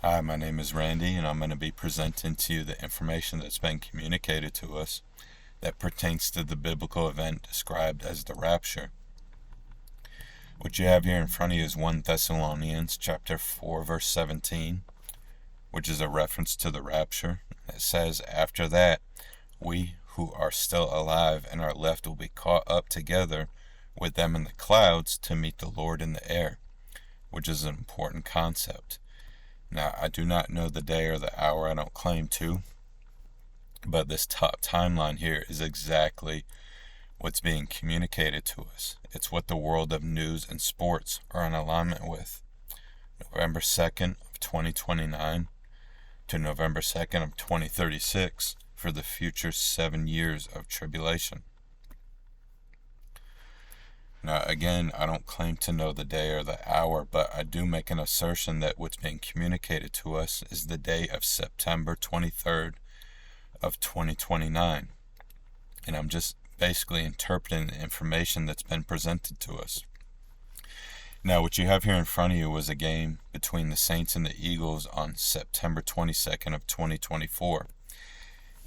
Hi, my name is Randy, and I'm going to be presenting to you the information that's been communicated to us that pertains to the biblical event described as the rapture. What you have here in front of you is 1 Thessalonians chapter 4, verse 17, which is a reference to the rapture. It says, "After that, we who are still alive and are left will be caught up together with them in the clouds to meet the Lord in the air," which is an important concept. Now, I do not know the day or the hour, I don't claim to, but this top timeline here is exactly what's being communicated to us. It's what the world of news and sports are in alignment with. November 2nd of 2029 to November 2nd of 2036 for the future 7 years of tribulation. Now, again, I don't claim to know the day or the hour, but I do make an assertion that what's being communicated to us is the day of September 23rd of 2029. And I'm just basically interpreting the information that's been presented to us. Now, what you have here in front of you was a game between the Saints and the Eagles on September 22nd of 2024.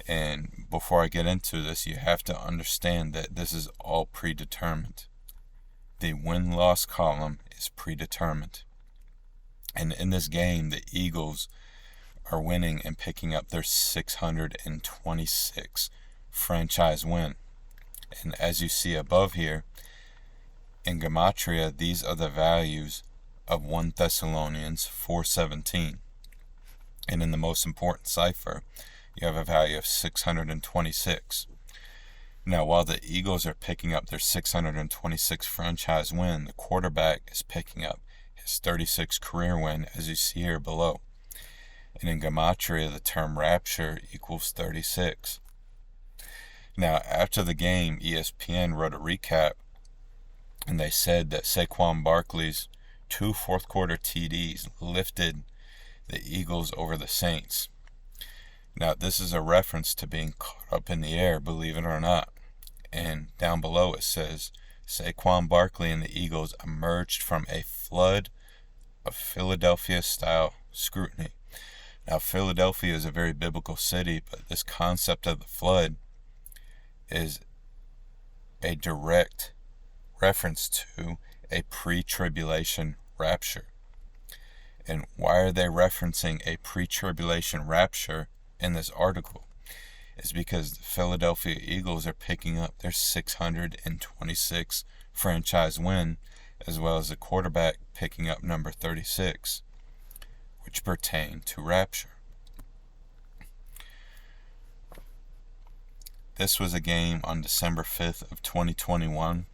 And before I get into this, you have to understand that this is all predetermined. The win-loss column is predetermined. And in this game, the Eagles are winning and picking up their 626 franchise win. And as you see above here, in Gematria, these are the values of 1 Thessalonians 4:17. And in the most important cipher, you have a value of 626. Now, while the Eagles are picking up their 626 franchise win, the quarterback is picking up his 36 career win, as you see here below. And in Gematria, the term rapture equals 36. Now, after the game, ESPN wrote a recap, and they said that Saquon Barkley's 2 fourth-quarter TDs lifted the Eagles over the Saints. Now, this is a reference to being caught up in the air, believe it or not. And down below it says, Saquon Barkley and the Eagles emerged from a flood of Philadelphia-style scrutiny. Now, Philadelphia is a very biblical city, but this concept of the flood is a direct reference to a pre-tribulation rapture. And why are they referencing a pre-tribulation rapture in this article? Is because the Philadelphia Eagles are picking up their 626 franchise win, as well as the quarterback picking up number 36, which pertain to rapture. This was a game on December 5th of 2021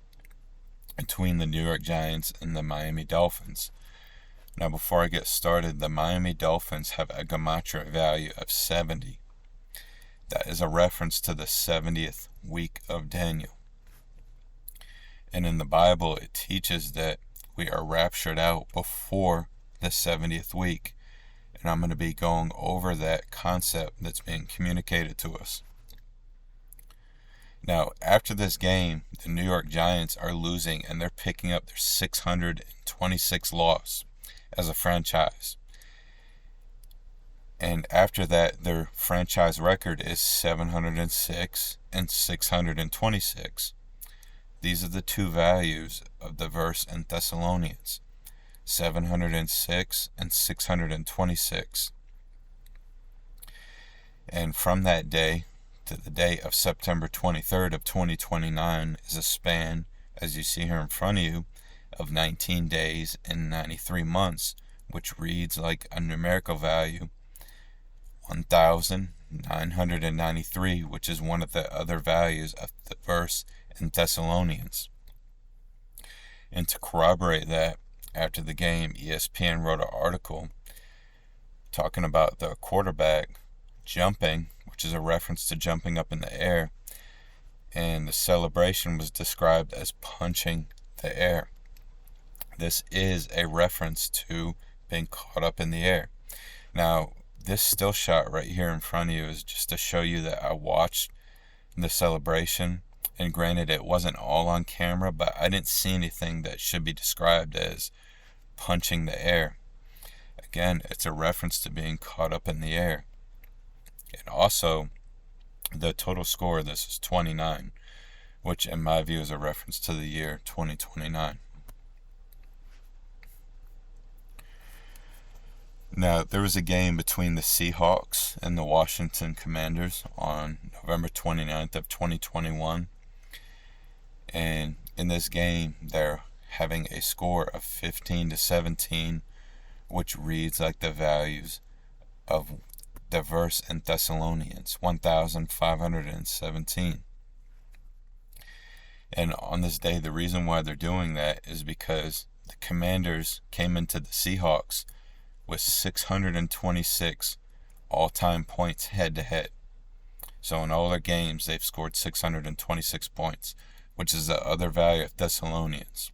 between the New York Giants and the Miami Dolphins. Now, before I get started, the Miami Dolphins have a Gematria value of 70. That is a reference to the 70th week of Daniel. And in the Bible, it teaches that we are raptured out before the 70th week. And I'm going to be going over that concept that's being communicated to us. Now, after this game, the New York Giants are losing, and they're picking up their 626 loss as a franchise. And after that, their franchise record is 706 and 626. These are the two values of the verse in Thessalonians, 706 and 626. And from that day to the day of September 23rd of 2029 is a span, as you see here in front of you, of 19 days and 93 months, which reads like a numerical value 1,993, which is one of the other values of the verse in Thessalonians. And to corroborate that, after the game, ESPN wrote an article talking about the quarterback jumping, which is a reference to jumping up in the air, and the celebration was described as punching the air. This is a reference to being caught up in the air. Now, this still shot right here in front of you is just to show you that I watched the celebration, and granted it wasn't all on camera, but I didn't see anything that should be described as punching the air. Again, it's a reference to being caught up in the air. And also, the total score of this is 29, which in my view is a reference to the year 2029. Now, there was a game between the Seahawks and the Washington Commanders on November 29th of 2021. And in this game, they're having a score of 15-17, which reads like the values of the verse in Thessalonians, 1517. And on this day, the reason why they're doing that is because the Commanders came into the Seahawks with 626 all-time points head-to-head. So in all their games, they've scored 626 points, which is the other value of Thessalonians.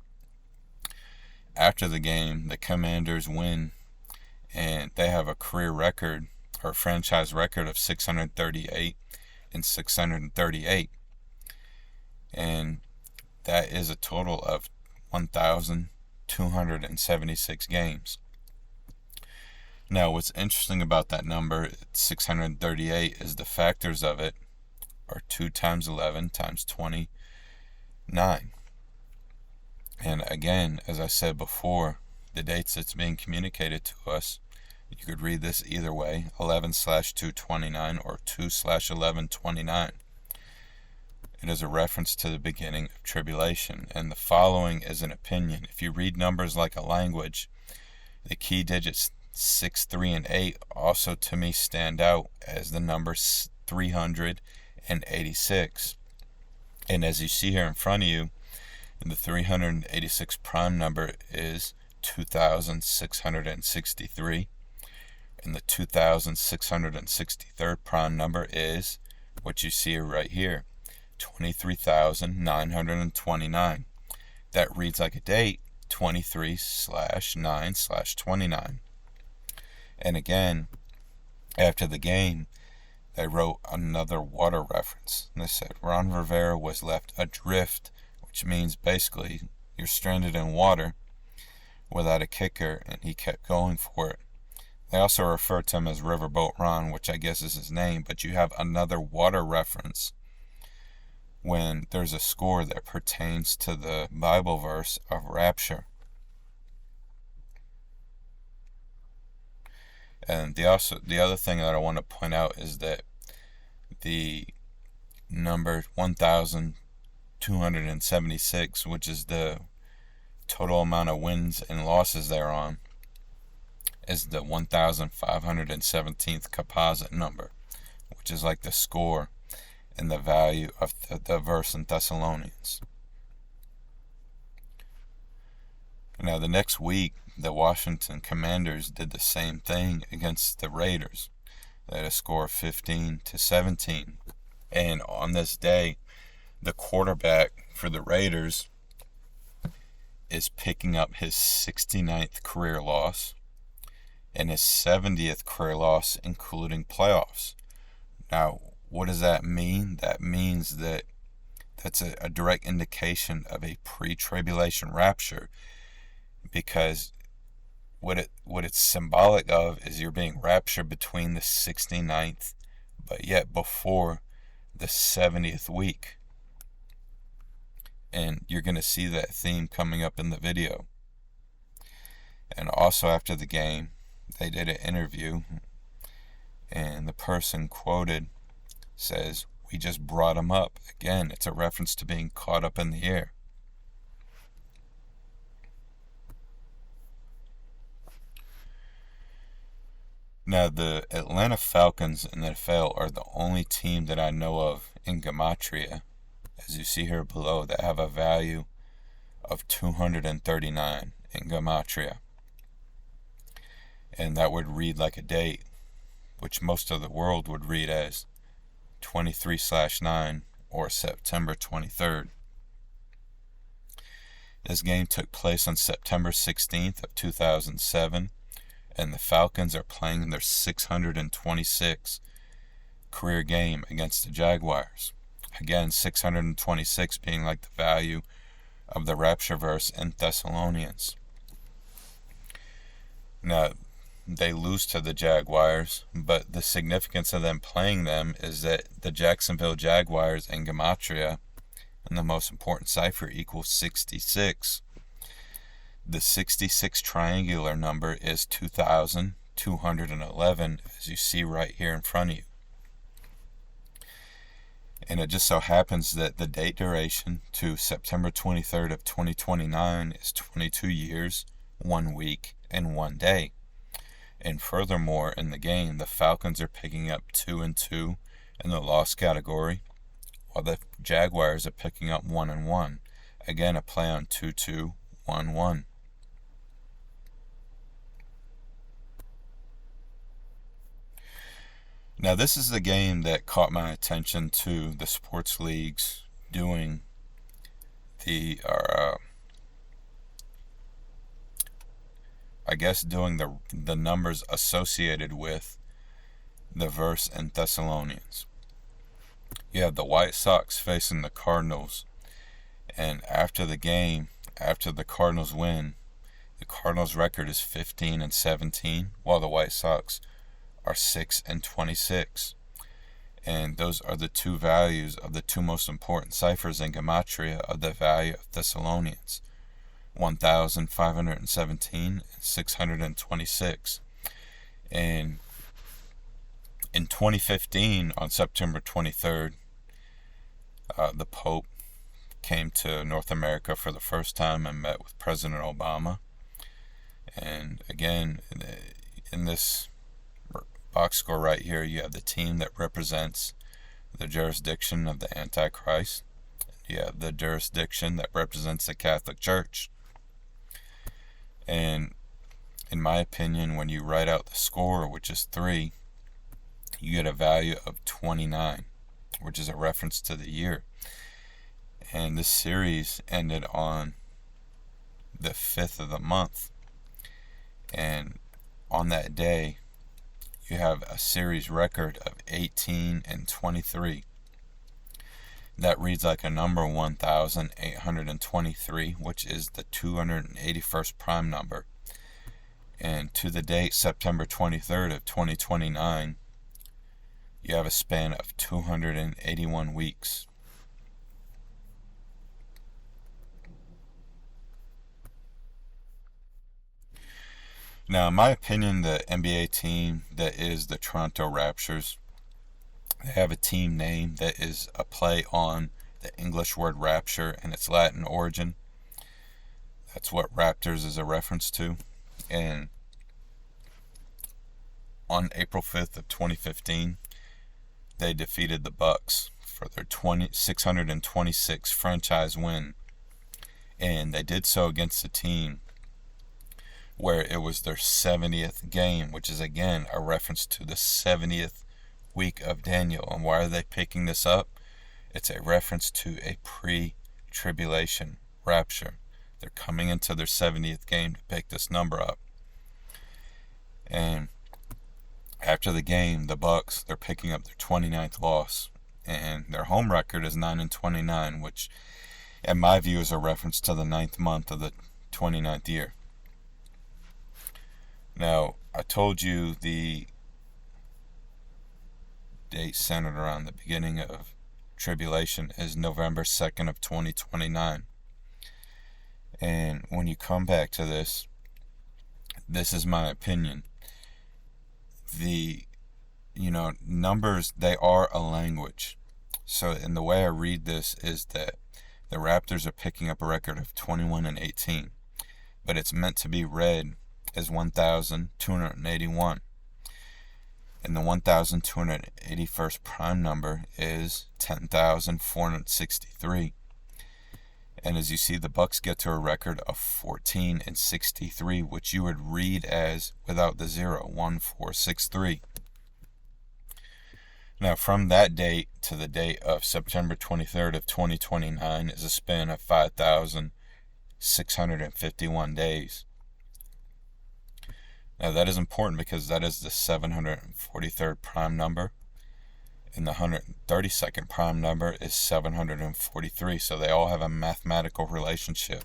After the game, the Commanders win, and they have a career record, or franchise record, of 638 and 638. And that is a total of 1,276 games. Now, what's interesting about that number, 638, is the factors of it are 2 times 11 times 29. And again, as I said before, the dates that's being communicated to us, you could read this either way, 11/229 or 2/1129. It is a reference to the beginning of tribulation, and the following is an opinion. If you read numbers like a language, the key digits 6, 3, and 8 also to me stand out as the number 386. And as you see here in front of you, the 386 prime number is 2,663, and the 2,663rd prime number is what you see right here, 23,929. That reads like a date, 23/9/29. And again, after the game, they wrote another water reference. And they said, Ron Rivera was left adrift, which means basically you're stranded in water without a kicker, and he kept going for it. They also refer to him as Riverboat Ron, which I guess is his name, but you have another water reference when there's a score that pertains to the Bible verse of rapture. And the other thing that I want to point out is that the number 1,276, which is the total amount of wins and losses they're on, is the 1,517th composite number, which is like the score and the value of the verse in Thessalonians. Now, the next week, the Washington Commanders did the same thing against the Raiders. They had a score of 15-17. And on this day, the quarterback for the Raiders is picking up his 69th career loss and his 70th career loss, including playoffs. Now, what does that mean? That means that that's a direct indication of a pre-tribulation rapture, because what it's symbolic of is you're being raptured between the 69th, but yet before the 70th week. And you're going to see that theme coming up in the video. And also after the game, they did an interview, and the person quoted says, "We just brought him up." Again, it's a reference to being caught up in the air. Now, the Atlanta Falcons in the NFL are the only team that I know of in Gematria, as you see here below, that have a value of 239 in Gematria. And that would read like a date, which most of the world would read as 23/9 or September 23rd. This game took place on September 16th of 2007. And the Falcons are playing their 626 career game against the Jaguars. Again, 626 being like the value of the rapture verse in Thessalonians. Now, they lose to the Jaguars, but the significance of them playing them is that the Jacksonville Jaguars in Gematria, and the most important cipher, equals 66. The 66 triangular number is 2,211, as you see right here in front of you. And it just so happens that the date duration to September 23rd of 2029 is 22 years, 1 week, and 1 day. And furthermore, in the game, the Falcons are picking up 2 and 2 in the loss category, while the Jaguars are picking up 1 and 1. Again, a play on 2-2, 1-1. Now, this is the game that caught my attention to the sports leagues doing doing the numbers associated with the verse in Thessalonians. You have the White Sox facing the Cardinals, and after the game, after the Cardinals win, the Cardinals' record is 15 and 17, while the White Sox are 6 and 26. And those are the two values of the two most important ciphers in Gematria of the value of Thessalonians: 1,517 and 626. And in 2015, on September 23rd, the Pope came to North America for the first time and met with President Obama. And again, in this box score right here, you have the team that represents the jurisdiction of the Antichrist. You have the jurisdiction that represents the Catholic Church. And in my opinion, when you write out the score, which is 3, you get a value of 29, which is a reference to the year. And this series ended on the 5th of the month. And on that day, you have a series record of 18 and 23. That reads like a number 1,823, which is the 281st prime number. And to the date, September 23rd of 2029, you have a span of 281 weeks. Now, in my opinion, the NBA team that is the Toronto Raptors, they have a team name that is a play on the English word rapture and its Latin origin. That's what Raptors is a reference to. And on April 5th of 2015, they defeated the Bucks for their 626 franchise win. And they did so against a team where it was their 70th game, which is again a reference to the 70th week of Daniel. And why are they picking this up? It's a reference to a pre-tribulation rapture. They're coming into their 70th game to pick this number up. And after the game, the Bucks, they're picking up their 29th loss, and their home record is 9 and 29, which in my view is a reference to the 9th month of the 29th year. Now, I told you the date centered around the beginning of tribulation is November 2nd of 2029. And when you come back to this is my opinion. The, numbers, they are a language. So, in the way I read this is that the Raptors are picking up a record of 21 and 18. But it's meant to be read as 1,281. And the 1,281st prime number is 10,463. And as you see, the Bucks get to a record of 14 and 63, which you would read as, without the 0, 1463. Now, from that date to the date of September 23rd of 2029 is a span of 5,651 days. Now, that is important because that is the 743rd prime number, and the 132nd prime number is 743, so they all have a mathematical relationship.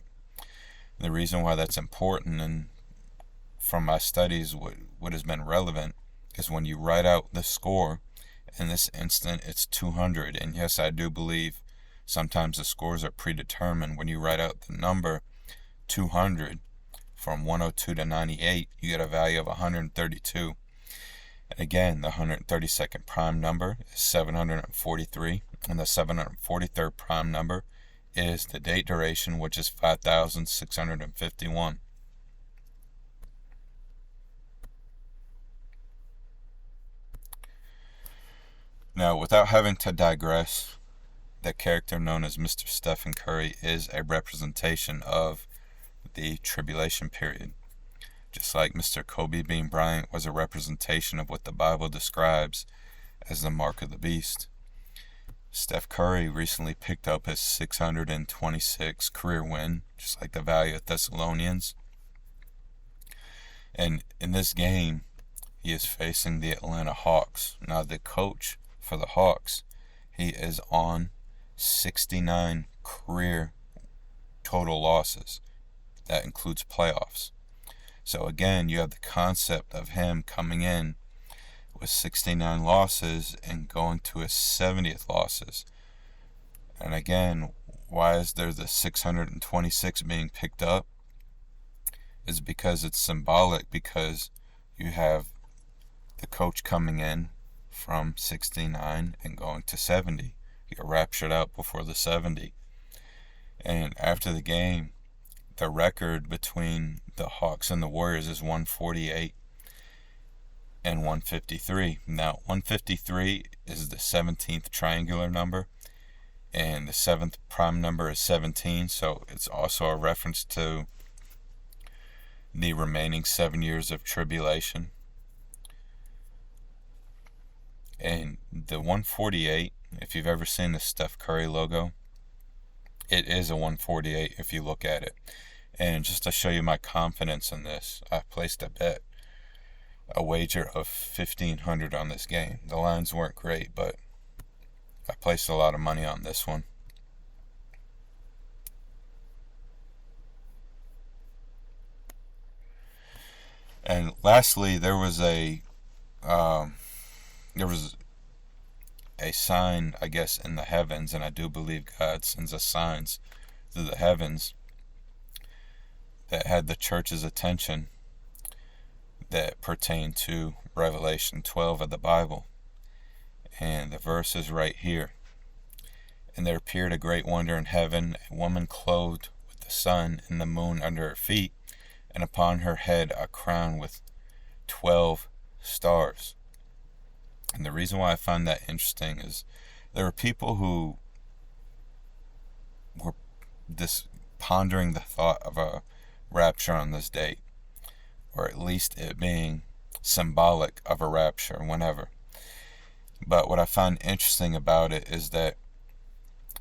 The reason why that's important and from my studies, what has been relevant is when you write out the score. In this instant, it's 200. And yes, I do believe sometimes the scores are predetermined. When you write out the number 200 from 102 to 98, you get a value of 132. And again, the 132nd prime number is 743, and the 743rd prime number is the date duration, which is 5,651. Now, without having to digress, the character known as Mr. Stephen Curry is a representation of the tribulation period. Just like Mr. Kobe Bean Bryant was a representation of what the Bible describes as the mark of the beast. Steph Curry recently picked up his 626 career win, just like the value of Thessalonians. And in this game, he is facing the Atlanta Hawks. Now, the coach for the Hawks, he is on 69 career total losses. That includes playoffs. So again, you have the concept of him coming in with 69 losses and going to his 70th losses. And again, why is there the 626 being picked up? Is because it's symbolic, because you have the coach coming in from 69 and going to 70. He got raptured out before the 70. And after the game, the record between the Hawks and the Warriors is 148 and 153. Now, 153 is the 17th triangular number, and the 7th prime number is 17, so it's also a reference to the remaining 7 years of tribulation. And the 148, if you've ever seen the Steph Curry logo, it is a 148 if you look at it. And just to show you my confidence in this, I placed a wager of $1,500 on this game. The lines weren't great, but I placed a lot of money on this one. And lastly, there was a sign, I guess, in the heavens, and I do believe God sends us signs through the heavens that had the church's attention, that pertain to Revelation 12 of the Bible. And the verse is right here. And there appeared a great wonder in heaven, a woman clothed with the sun and the moon under her feet, and upon her head a crown with 12 stars. And the reason why I find that interesting is there were people who were pondering the thought of a rapture on this date, or at least it being symbolic of a rapture whenever. But what I find interesting about it is that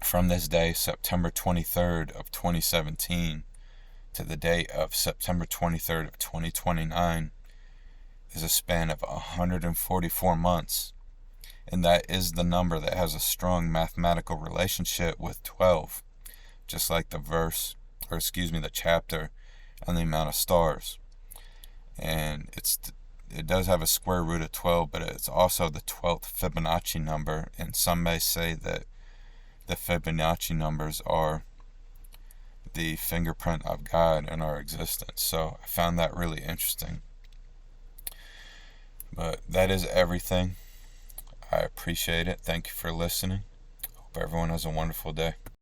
from this day, September 23rd of 2017, to the date of September 23rd of 2029, is a span of 144 months. And that is the number that has a strong mathematical relationship with 12, just like the chapter on the amount of stars. And it does have a square root of 12, but it's also the 12th Fibonacci number, and some may say that the Fibonacci numbers are the fingerprint of God in our existence. So I found that really interesting. But that is everything. I appreciate it. Thank you for listening. Hope everyone has a wonderful day.